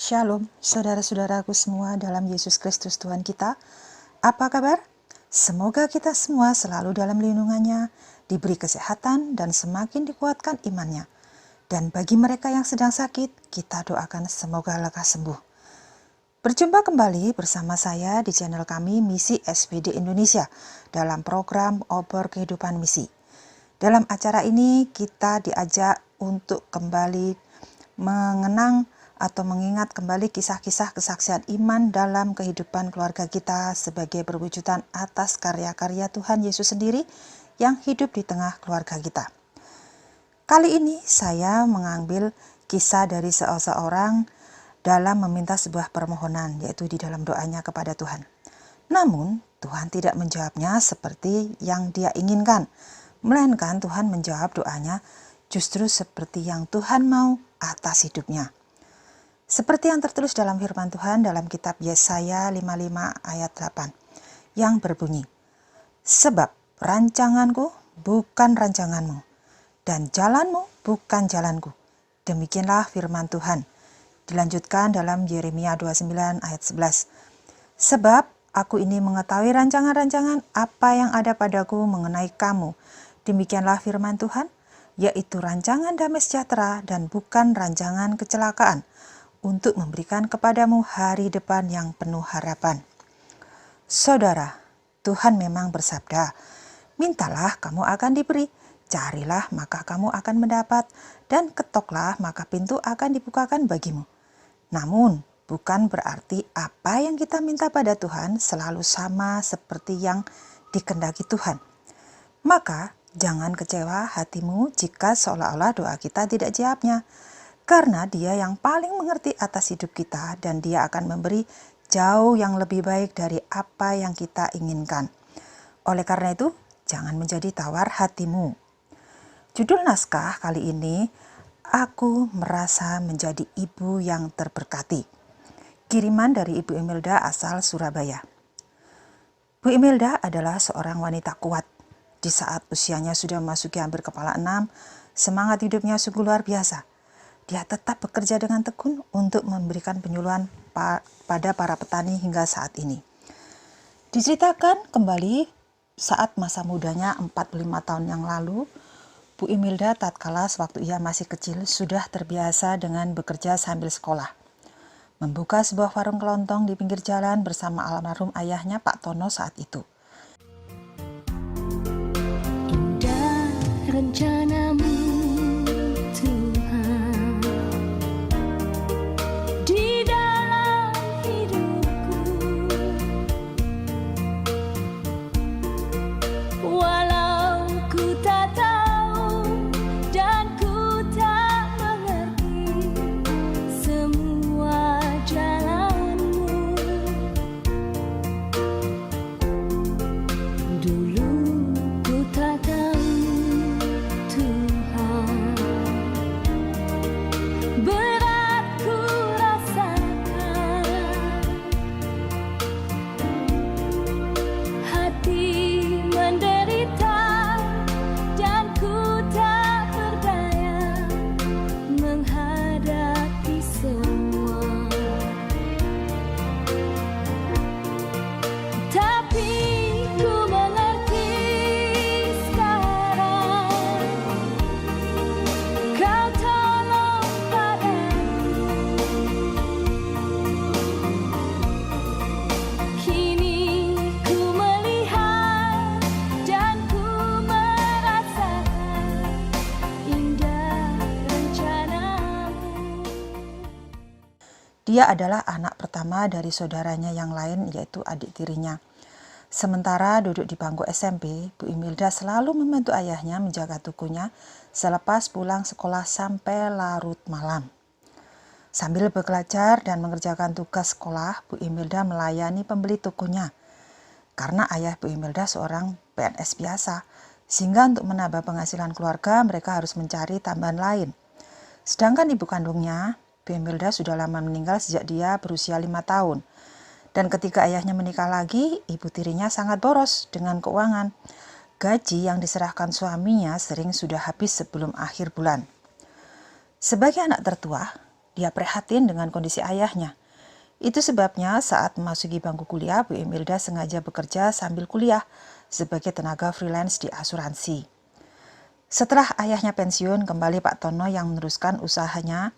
Shalom, saudara-saudaraku semua dalam Yesus Kristus Tuhan kita. Apa kabar? Semoga kita semua selalu dalam lindungannya, diberi kesehatan dan semakin dikuatkan imannya. Dan bagi mereka yang sedang sakit, kita doakan semoga lekas sembuh. Berjumpa kembali bersama saya di channel kami Misi SPD Indonesia dalam program Obor Kehidupan Misi. Dalam acara ini kita diajak untuk kembali mengenang atau mengingat kembali kisah-kisah kesaksian iman dalam kehidupan keluarga kita sebagai perwujudan atas karya-karya Tuhan Yesus sendiri yang hidup di tengah keluarga kita. Kali ini saya mengambil kisah dari seseorang dalam meminta sebuah permohonan, yaitu di dalam doanya kepada Tuhan. Namun Tuhan tidak menjawabnya seperti yang dia inginkan, melainkan Tuhan menjawab doanya justru seperti yang Tuhan mau atas hidupnya. Seperti yang tertulis dalam firman Tuhan dalam kitab Yesaya 55 ayat 8 yang berbunyi, "Sebab rancanganku bukan rancanganmu, dan jalanmu bukan jalanku. Demikianlah firman Tuhan." Dilanjutkan dalam Yeremia 29 ayat 11, "Sebab aku ini mengetahui rancangan-rancangan apa yang ada padaku mengenai kamu. Demikianlah firman Tuhan, yaitu rancangan damai sejahtera dan bukan rancangan kecelakaan, untuk memberikan kepadamu hari depan yang penuh harapan." Saudara, Tuhan memang bersabda, "Mintalah kamu akan diberi, carilah maka kamu akan mendapat, dan ketoklah maka pintu akan dibukakan bagimu." Namun, bukan berarti apa yang kita minta pada Tuhan selalu sama seperti yang dikehendaki Tuhan. Maka, jangan kecewa hatimu jika seolah-olah doa kita tidak jawabnya. Karena Dia yang paling mengerti atas hidup kita dan Dia akan memberi jauh yang lebih baik dari apa yang kita inginkan. Oleh karena itu, jangan menjadi tawar hatimu. Judul naskah kali ini, "Aku Merasa Menjadi Ibu Yang Terberkati." Kiriman dari Ibu Imelda asal Surabaya. Bu Imelda adalah seorang wanita kuat. Di saat usianya sudah memasuki hampir kepala 6, semangat hidupnya sungguh luar biasa. Dia tetap bekerja dengan tekun untuk memberikan penyuluhan pada para petani hingga saat ini. Diceritakan kembali saat masa mudanya 45 tahun yang lalu, Bu Imelda tatkala sewaktu ia masih kecil sudah terbiasa dengan bekerja sambil sekolah. Membuka sebuah warung kelontong di pinggir jalan bersama almarhum ayahnya Pak Tono saat itu. Indah rencanamu Dia adalah anak pertama dari saudaranya yang lain, yaitu adik tirinya. Sementara duduk di bangku SMP, Bu Imelda selalu membantu ayahnya menjaga tokonya selepas pulang sekolah sampai larut malam. Sambil belajar dan mengerjakan tugas sekolah, Bu Imelda melayani pembeli tokonya. Karena ayah Bu Imelda seorang PNS biasa, sehingga untuk menambah penghasilan keluarga mereka harus mencari tambahan lain. Sedangkan ibu kandungnya, Bu Imelda, sudah lama meninggal sejak dia berusia 5 tahun. Dan ketika ayahnya menikah lagi, ibu tirinya sangat boros dengan keuangan. Gaji yang diserahkan suaminya sering sudah habis sebelum akhir bulan. Sebagai anak tertua, Dia prihatin dengan kondisi ayahnya. Itu sebabnya saat memasuki bangku kuliah, Bu Imelda sengaja bekerja sambil kuliah sebagai tenaga freelance di asuransi. Setelah ayahnya pensiun, kembali Pak Tono yang meneruskan usahanya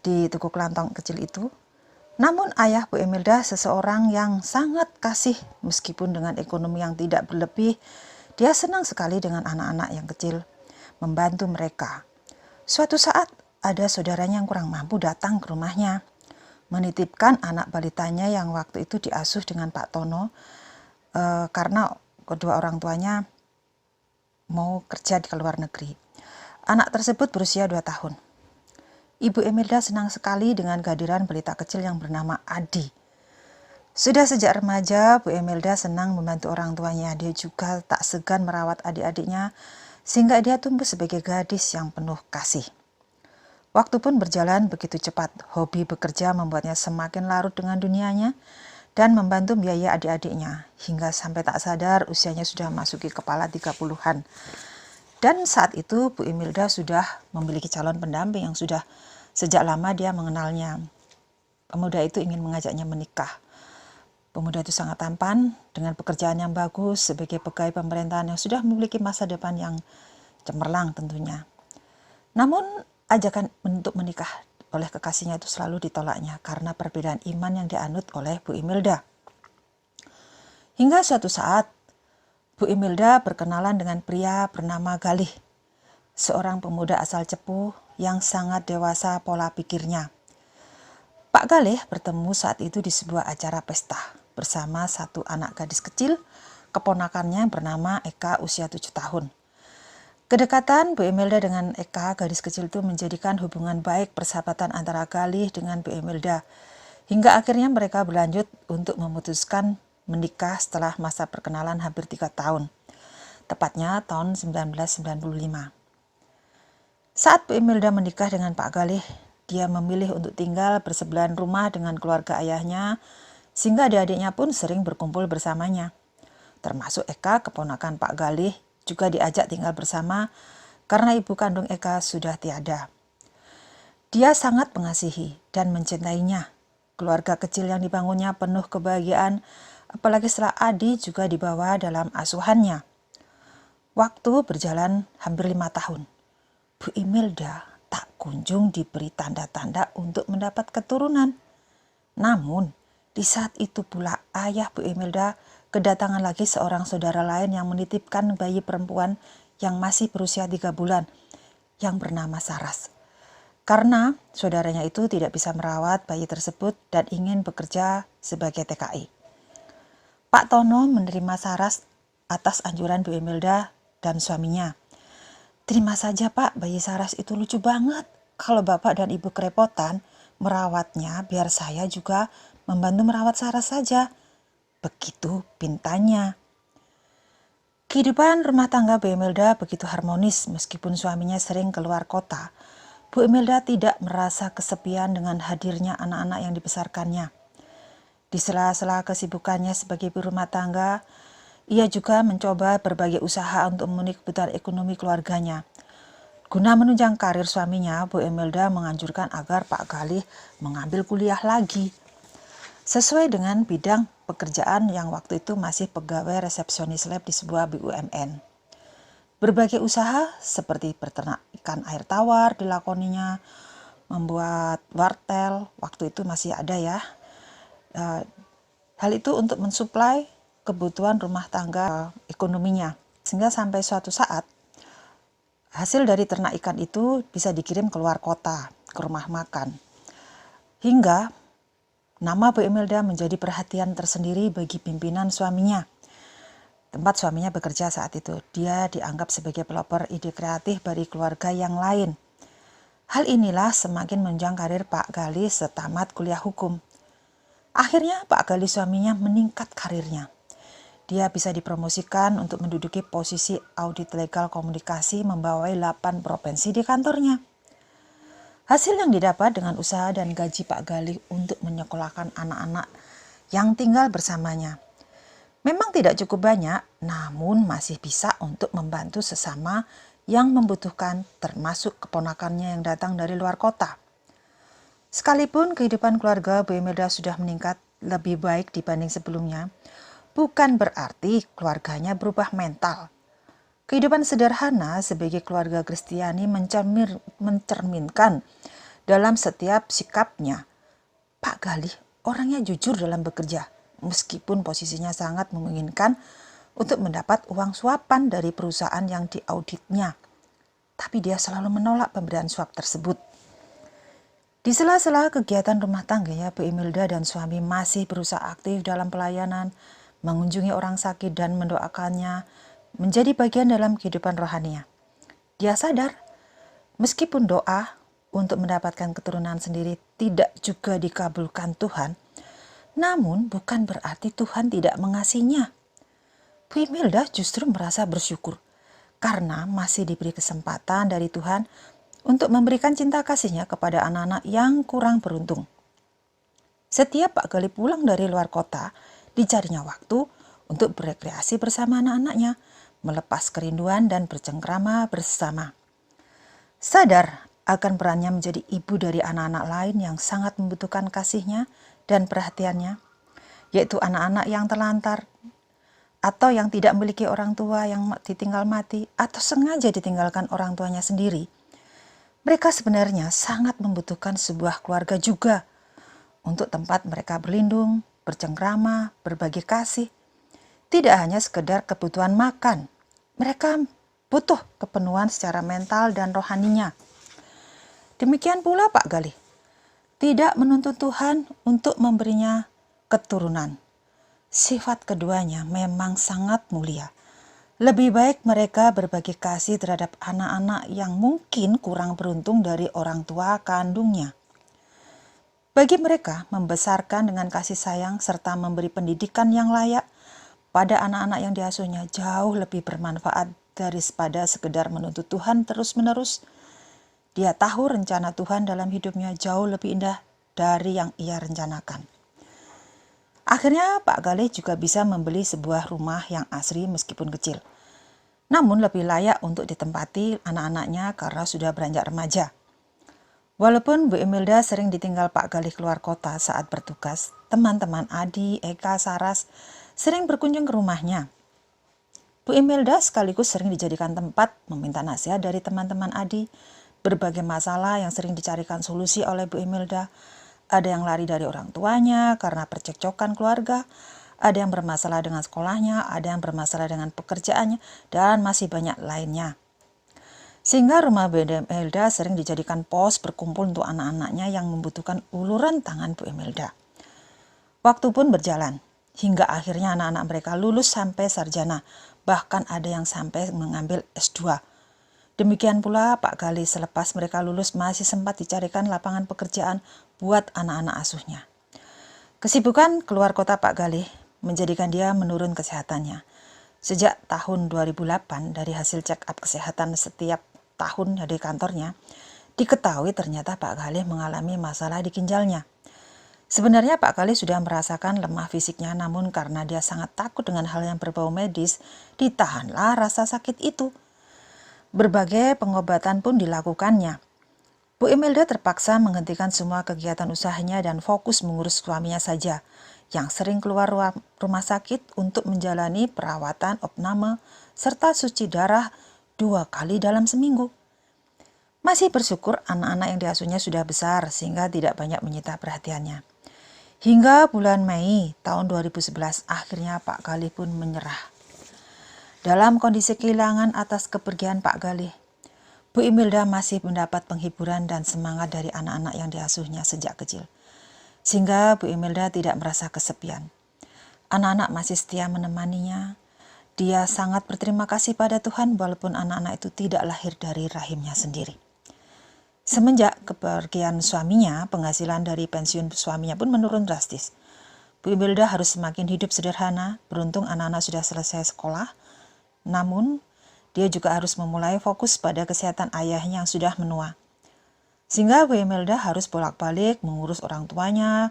di toko kelontong kecil itu. Namun ayah Bu Imelda seseorang yang sangat kasih meskipun dengan ekonomi yang tidak berlebih. Dia senang sekali dengan anak-anak yang kecil, membantu mereka. Suatu saat ada saudaranya yang kurang mampu datang ke rumahnya, menitipkan anak balitanya yang waktu itu diasuh dengan Pak Tono karena kedua orang tuanya mau kerja di luar negeri. Anak tersebut berusia 2 tahun. Ibu Imelda senang sekali dengan kehadiran balita kecil yang bernama Adi. Sudah sejak remaja, Bu Imelda senang membantu orang tuanya. Dia juga tak segan merawat adik-adiknya, sehingga dia tumbuh sebagai gadis yang penuh kasih. Waktu pun berjalan begitu cepat. Hobi bekerja membuatnya semakin larut dengan dunianya dan membantu biaya adik-adiknya, hingga sampai tak sadar usianya sudah masuki kepala 30-an. Dan saat itu Bu Imelda sudah memiliki calon pendamping yang sudah sejak lama dia mengenalnya. Pemuda itu ingin mengajaknya menikah. Pemuda itu sangat tampan dengan pekerjaan yang bagus sebagai pegawai pemerintahan yang sudah memiliki masa depan yang cemerlang tentunya. Namun ajakan untuk menikah oleh kekasihnya itu selalu ditolaknya karena perbedaan iman yang dianut oleh Bu Imelda. Hingga suatu saat Bu Imelda berkenalan dengan pria bernama Galih, seorang pemuda asal Cepu yang sangat dewasa pola pikirnya. Pak Galih bertemu saat itu di sebuah acara pesta bersama satu anak gadis kecil, keponakannya bernama Eka usia 7 tahun. Kedekatan Bu Imelda dengan Eka, gadis kecil itu menjadikan hubungan baik persahabatan antara Galih dengan Bu Imelda. Hingga akhirnya mereka berlanjut untuk memutuskan menikah setelah masa perkenalan hampir 3 tahun. Tepatnya tahun 1995. Saat Bu Imelda menikah dengan Pak Galih, dia memilih untuk tinggal bersebelahan rumah dengan keluarga ayahnya, sehingga adik-adiknya pun sering berkumpul bersamanya. Termasuk Eka, keponakan Pak Galih, juga diajak tinggal bersama karena ibu kandung Eka sudah tiada. Dia sangat mengasihi dan mencintainya. Keluarga kecil yang dibangunnya penuh kebahagiaan, apalagi setelah Adi juga dibawa dalam asuhannya. Waktu berjalan hampir 5 tahun. Bu Imelda tak kunjung diberi tanda-tanda untuk mendapat keturunan. Namun, di saat itu pula ayah Bu Imelda kedatangan lagi seorang saudara lain yang menitipkan bayi perempuan yang masih berusia 3 bulan yang bernama Saras. Karena saudaranya itu tidak bisa merawat bayi tersebut dan ingin bekerja sebagai TKI. Pak Tono menerima Saras atas anjuran Bu Imelda dan suaminya. "Terima saja Pak, bayi Saras itu lucu banget. Kalau Bapak dan Ibu kerepotan merawatnya, biar saya juga membantu merawat Saras saja." Begitu pintanya. Kehidupan rumah tangga Bu Imelda begitu harmonis meskipun suaminya sering keluar kota. Bu Imelda tidak merasa kesepian dengan hadirnya anak-anak yang dibesarkannya. Di sela-sela kesibukannya sebagai ibu rumah tangga, ia juga mencoba berbagai usaha untuk memenuhi kebutuhan ekonomi keluarganya. Guna menunjang karir suaminya, Bu Imelda menganjurkan agar Pak Galih mengambil kuliah lagi, sesuai dengan bidang pekerjaan yang waktu itu masih pegawai resepsionis lab di sebuah BUMN. Berbagai usaha seperti peternak ikan air tawar dilakoninya, membuat wartel, waktu itu masih ada ya. Hal itu untuk mensuplai kebutuhan rumah tangga ekonominya. Sehingga sampai suatu saat, hasil dari ternak ikan itu bisa dikirim keluar kota, ke rumah makan. Hingga nama Bu Imelda menjadi perhatian tersendiri bagi pimpinan suaminya. Tempat suaminya bekerja saat itu, dia dianggap sebagai pelopor ide kreatif bagi keluarga yang lain. Hal inilah semakin menunjang karir Pak Galih setamat kuliah hukum. Akhirnya Pak Galih suaminya meningkat karirnya. Dia bisa dipromosikan untuk menduduki posisi audit legal komunikasi membawai 8 provinsi di kantornya. Hasil yang didapat dengan usaha dan gaji Pak Galih untuk menyekolahkan anak-anak yang tinggal bersamanya memang tidak cukup banyak, namun masih bisa untuk membantu sesama yang membutuhkan, termasuk keponakannya yang datang dari luar kota. Sekalipun kehidupan keluarga Bu Imelda sudah meningkat lebih baik dibanding sebelumnya, bukan berarti keluarganya berubah mental. Kehidupan sederhana sebagai keluarga Kristiani mencerminkan dalam setiap sikapnya. Pak Galih orangnya jujur dalam bekerja, meskipun posisinya sangat memungkinkan untuk mendapat uang suapan dari perusahaan yang diauditnya. Tapi dia selalu menolak pemberian suap tersebut. Di sela-sela kegiatan rumah tangganya, Bu Imelda dan suami masih berusaha aktif dalam pelayanan, mengunjungi orang sakit dan mendoakannya, menjadi bagian dalam kehidupan rohaninya. Dia sadar, meskipun doa untuk mendapatkan keturunan sendiri tidak juga dikabulkan Tuhan, namun bukan berarti Tuhan tidak mengasihinya. Bu Imelda justru merasa bersyukur karena masih diberi kesempatan dari Tuhan untuk memberikan cinta kasihnya kepada anak-anak yang kurang beruntung. Setiap Pak Galih pulang dari luar kota, dicarinya waktu untuk berekreasi bersama anak-anaknya, melepas kerinduan dan bercengkrama bersama. Sadar akan perannya menjadi ibu dari anak-anak lain yang sangat membutuhkan kasihnya dan perhatiannya, yaitu anak-anak yang terlantar atau yang tidak memiliki orang tua yang ditinggal mati atau sengaja ditinggalkan orang tuanya sendiri. Mereka sebenarnya sangat membutuhkan sebuah keluarga juga untuk tempat mereka berlindung, bercengkrama, berbagi kasih. Tidak hanya sekedar kebutuhan makan, mereka butuh kepenuhan secara mental dan rohaninya. Demikian pula Pak Galih, tidak menuntut Tuhan untuk memberinya keturunan. Sifat keduanya memang sangat mulia. Lebih baik mereka berbagi kasih terhadap anak-anak yang mungkin kurang beruntung dari orang tua kandungnya. Bagi mereka, membesarkan dengan kasih sayang serta memberi pendidikan yang layak pada anak-anak yang diasuhnya jauh lebih bermanfaat daripada sekedar menuntut Tuhan terus-menerus. Dia tahu rencana Tuhan dalam hidupnya jauh lebih indah dari yang ia rencanakan. Akhirnya Pak Galih juga bisa membeli sebuah rumah yang asri meskipun kecil. Namun lebih layak untuk ditempati anak-anaknya karena sudah beranjak remaja. Walaupun Bu Imelda sering ditinggal Pak Galih keluar kota saat bertugas, teman-teman Adi, Eka, Saras sering berkunjung ke rumahnya. Bu Imelda sekaligus sering dijadikan tempat meminta nasihat dari teman-teman Adi, berbagai masalah yang sering dicarikan solusi oleh Bu Imelda. Ada yang lari dari orang tuanya karena percekcokan keluarga, ada yang bermasalah dengan sekolahnya, ada yang bermasalah dengan pekerjaannya, dan masih banyak lainnya. Sehingga rumah Bu Imelda sering dijadikan pos berkumpul untuk anak-anaknya yang membutuhkan uluran tangan Bu Imelda. Waktu pun berjalan, hingga akhirnya anak-anak mereka lulus sampai sarjana, bahkan ada yang sampai mengambil S2. Demikian pula Pak Galih selepas mereka lulus masih sempat dicarikan lapangan pekerjaan buat anak-anak asuhnya. Kesibukan keluar kota Pak Galih menjadikan dia menurun kesehatannya. Sejak tahun 2008 dari hasil check up kesehatan setiap tahun di kantornya, diketahui ternyata Pak Galih mengalami masalah di ginjalnya. Sebenarnya Pak Galih sudah merasakan lemah fisiknya, namun karena dia sangat takut dengan hal yang berbau medis, ditahanlah rasa sakit itu. Berbagai pengobatan pun dilakukannya. Bu Imelda terpaksa menghentikan semua kegiatan usahanya dan fokus mengurus suaminya saja, yang sering keluar rumah sakit untuk menjalani perawatan opname serta cuci darah 2 kali dalam seminggu. Masih bersyukur anak-anak yang diasuhnya sudah besar sehingga tidak banyak menyita perhatiannya. Hingga bulan Mei tahun 2011 akhirnya Pak Galih pun menyerah. Dalam kondisi kehilangan atas kepergian Pak Galih, Bu Imelda masih mendapat penghiburan dan semangat dari anak-anak yang diasuhnya sejak kecil. Sehingga Bu Imelda tidak merasa kesepian. Anak-anak masih setia menemaninya. Dia sangat berterima kasih pada Tuhan walaupun anak-anak itu tidak lahir dari rahimnya sendiri. Semenjak kepergian suaminya, penghasilan dari pensiun suaminya pun menurun drastis. Bu Imelda harus semakin hidup sederhana, beruntung anak-anak sudah selesai sekolah. Namun, dia juga harus memulai fokus pada kesehatan ayahnya yang sudah menua. Sehingga Bu Imelda harus bolak-balik mengurus orang tuanya,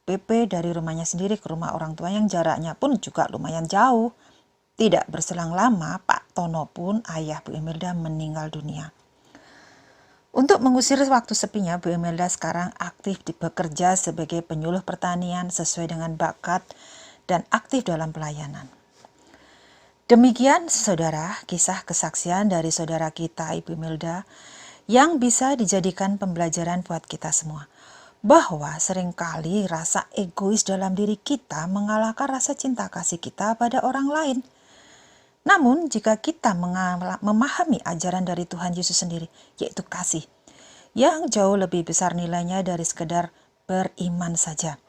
PP dari rumahnya sendiri ke rumah orang tua yang jaraknya pun juga lumayan jauh. Tidak berselang lama, Pak Tono pun ayah Bu Imelda meninggal dunia. Untuk mengusir waktu sepinya, Bu Imelda sekarang aktif bekerja sebagai penyuluh pertanian sesuai dengan bakat dan aktif dalam pelayanan. Demikian saudara, kisah kesaksian dari saudara kita Ibu Imelda yang bisa dijadikan pembelajaran buat kita semua. Bahwa seringkali rasa egois dalam diri kita mengalahkan rasa cinta kasih kita pada orang lain. Namun jika kita memahami ajaran dari Tuhan Yesus sendiri, yaitu kasih, yang jauh lebih besar nilainya dari sekedar beriman saja,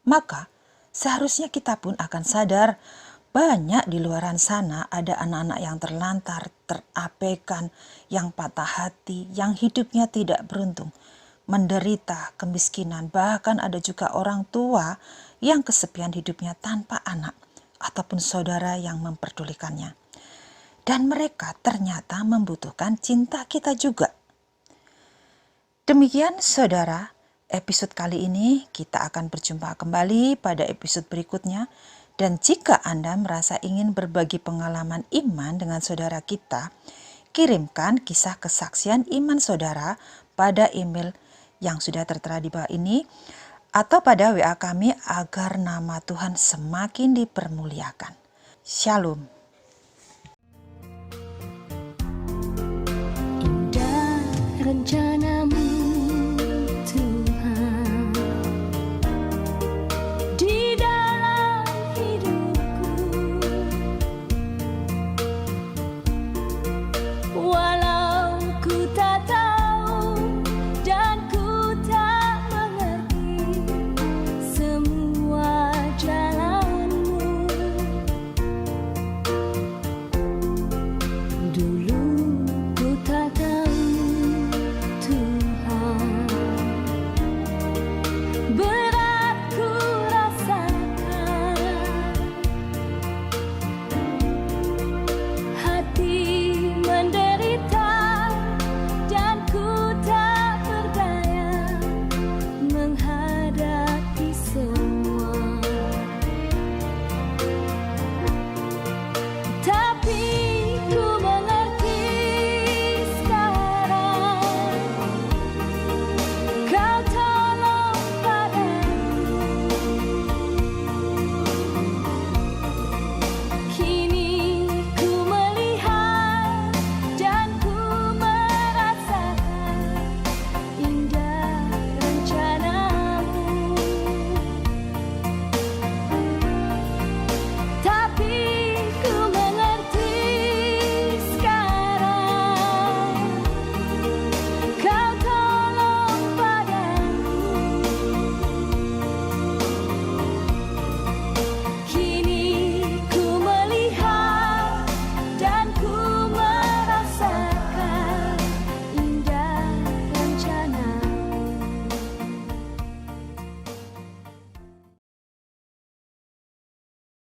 maka seharusnya kita pun akan sadar banyak di luaran sana ada anak-anak yang terlantar, terabaikan, yang patah hati, yang hidupnya tidak beruntung, menderita, kemiskinan, bahkan ada juga orang tua yang kesepian hidupnya tanpa anak ataupun saudara yang memperdulikannya. Dan mereka ternyata membutuhkan cinta kita juga. Demikian saudara, episode kali ini kita akan berjumpa kembali pada episode berikutnya. Dan jika Anda merasa ingin berbagi pengalaman iman dengan saudara kita, kirimkan kisah kesaksian iman saudara pada email yang sudah tertera di bawah ini atau pada WA kami agar nama Tuhan semakin dipermuliakan. Shalom.